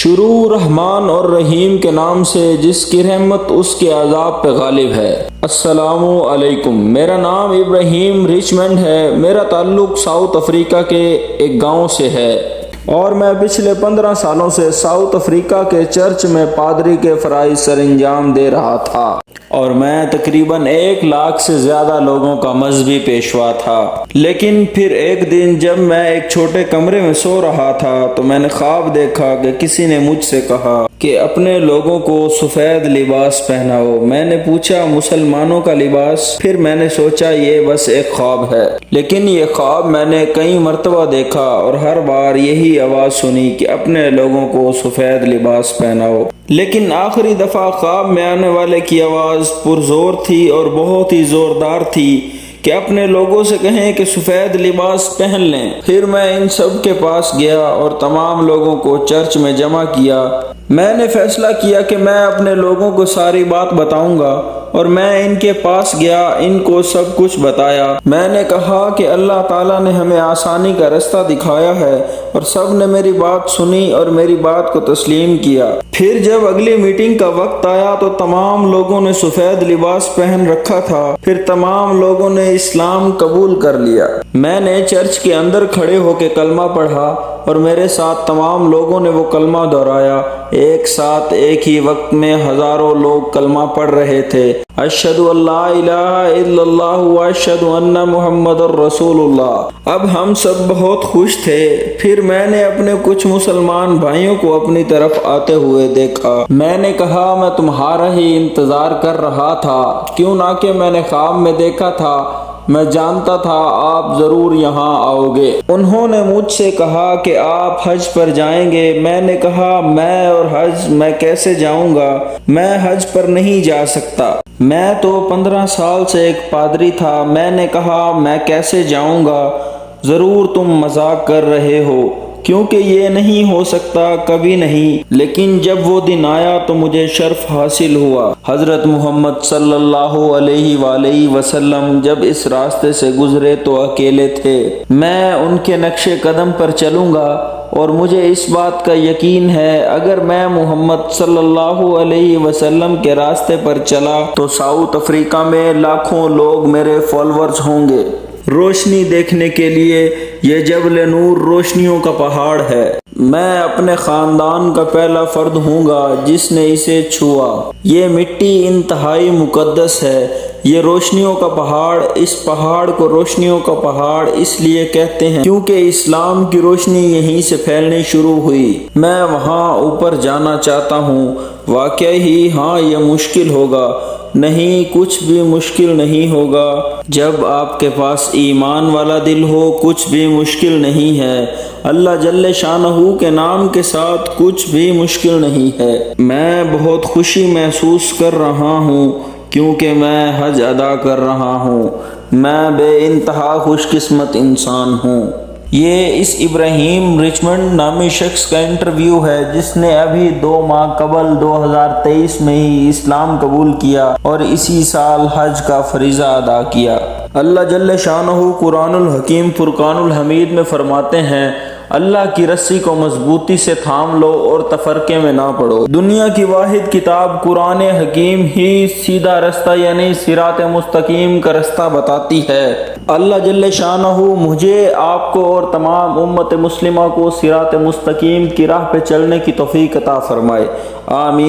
شروع رحمان اور رحیم کے نام سے جس کی رحمت اس کے عذاب پہ غالب ہے۔ السلام علیکم، میرا نام ابراہیم ریچمنڈ ہے۔ میرا تعلق ساؤتھ افریقہ کے ایک گاؤں سے ہے اور میں پچھلے 15 سالوں سے ساؤتھ افریقہ کے چرچ میں پادری کے فرائض سر انجام دے رہا تھا اور میں تقریباً 1 لاکھ سے زیادہ لوگوں کا مذہبی پیشوا تھا۔ لیکن پھر ایک دن جب میں ایک چھوٹے کمرے میں سو رہا تھا تو میں نے خواب دیکھا کہ کسی نے مجھ سے کہا کہ اپنے لوگوں کو سفید لباس پہناؤ۔ میں نے پوچھا مسلمانوں کا لباس؟ پھر میں نے سوچا یہ بس ایک خواب ہے، لیکن یہ خواب میں نے کئی مرتبہ دیکھا اور ہر بار یہی آواز سنی کہ اپنے لوگوں کو سفید لباس پہناؤ۔ لیکن آخری دفعہ خواب میں آنے والے کی آواز پرزور تھی اور بہت ہی زوردار تھی کہ اپنے لوگوں سے کہیں کہ سفید لباس پہن لیں۔ پھر میں ان سب کے پاس گیا اور تمام لوگوں کو چرچ میں جمع کیا۔ میں نے فیصلہ کیا کہ میں اپنے لوگوں کو ساری بات بتاؤں گا اور میں ان کے پاس گیا، ان کو سب کچھ بتایا۔ میں نے کہا کہ اللہ تعالیٰ نے ہمیں آسانی کا رستہ دکھایا ہے اور سب نے میری بات سنی اور میری بات کو تسلیم کیا۔ پھر جب اگلی میٹنگ کا وقت آیا تو تمام لوگوں نے سفید لباس پہن رکھا تھا۔ پھر تمام لوگوں نے اسلام قبول کر لیا۔ میں نے چرچ کے اندر کھڑے ہو کے کلمہ پڑھا اور میرے ساتھ تمام لوگوں نے وہ کلمہ دہرایا۔ ایک ساتھ ایک ہی وقت میں ہزاروں لوگ کلمہ پڑھ رہے تھے۔ اشہد ان لا الہ الا اللہ و اشہد ان محمد الرسول اللہ۔ اب ہم سب بہت خوش تھے۔ پھر میں نے اپنے کچھ مسلمان بھائیوں کو اپنی طرف آتے ہوئے دیکھا۔ میں نے کہا میں تمہارا ہی انتظار کر رہا تھا، کیوں نہ کہ میں نے خواب میں دیکھا تھا، میں جانتا تھا آپ ضرور یہاں آؤ گے۔ انہوں نے مجھ سے کہا کہ آپ حج پر جائیں گے۔ میں نے کہا میں اور حج میں کیسے جاؤں گا؟ میں حج پر نہیں جا سکتا۔ میں تو 15 سال سے ایک پادری تھا۔ میں نے کہا میں کیسے جاؤں گا؟ ضرور تم مذاق کر رہے ہو، کیونکہ یہ نہیں ہو سکتا، کبھی نہیں۔ لیکن جب وہ دن آیا تو مجھے شرف حاصل ہوا۔ حضرت محمد صلی اللہ علیہ وآلہ وسلم جب اس راستے سے گزرے تو اکیلے تھے۔ میں ان کے نقش قدم پر چلوں گا اور مجھے اس بات کا یقین ہے اگر میں محمد صلی اللہ علیہ وسلم کے راستے پر چلا تو ساؤتھ افریقہ میں لاکھوں لوگ میرے فالورز ہوں گے۔ روشنی دیکھنے کے لیے یہ جبل نور روشنیوں کا پہاڑ ہے۔ میں اپنے خاندان کا پہلا فرد ہوں گا جس نے اسے چھوا۔ یہ مٹی انتہائی مقدس ہے، یہ روشنیوں کا پہاڑ۔ اس پہاڑ کو روشنیوں کا پہاڑ اس لیے کہتے ہیں کیونکہ اسلام کی روشنی یہیں سے پھیلنی شروع ہوئی۔ میں وہاں اوپر جانا چاہتا ہوں۔ واقعی ہی ہاں، یہ مشکل ہوگا۔ نہیں، کچھ بھی مشکل نہیں ہوگا۔ جب آپ کے پاس ایمان والا دل ہو کچھ بھی مشکل نہیں ہے۔ اللہ جل شانہ کے نام کے ساتھ کچھ بھی مشکل نہیں ہے۔ میں بہت خوشی محسوس کر رہا ہوں کیونکہ میں حج ادا کر رہا ہوں۔ میں بے انتہا خوش قسمت انسان ہوں۔ یہ اس ابراہیم ریچمنڈ نامی شخص کا انٹرویو ہے جس نے ابھی 2 ماہ قبل 2023 میں ہی اسلام قبول کیا اور اسی سال حج کا فریضہ ادا کیا۔ اللہ جل شانہ قرآن الحکیم فرقان الحمید میں فرماتے ہیں اللہ کی رسی کو مضبوطی سے تھام لو اور تفرقے میں نہ پڑو۔ دنیا کی واحد کتاب قرآن حکیم ہی سیدھا رستہ یعنی صراط مستقیم کا رستہ بتاتی ہے۔ اللہ جل شانہ مجھے، آپ کو اور تمام امت مسلمہ کو صراط مستقیم کی راہ پہ چلنے کی توفیق عطا فرمائے۔ آمین۔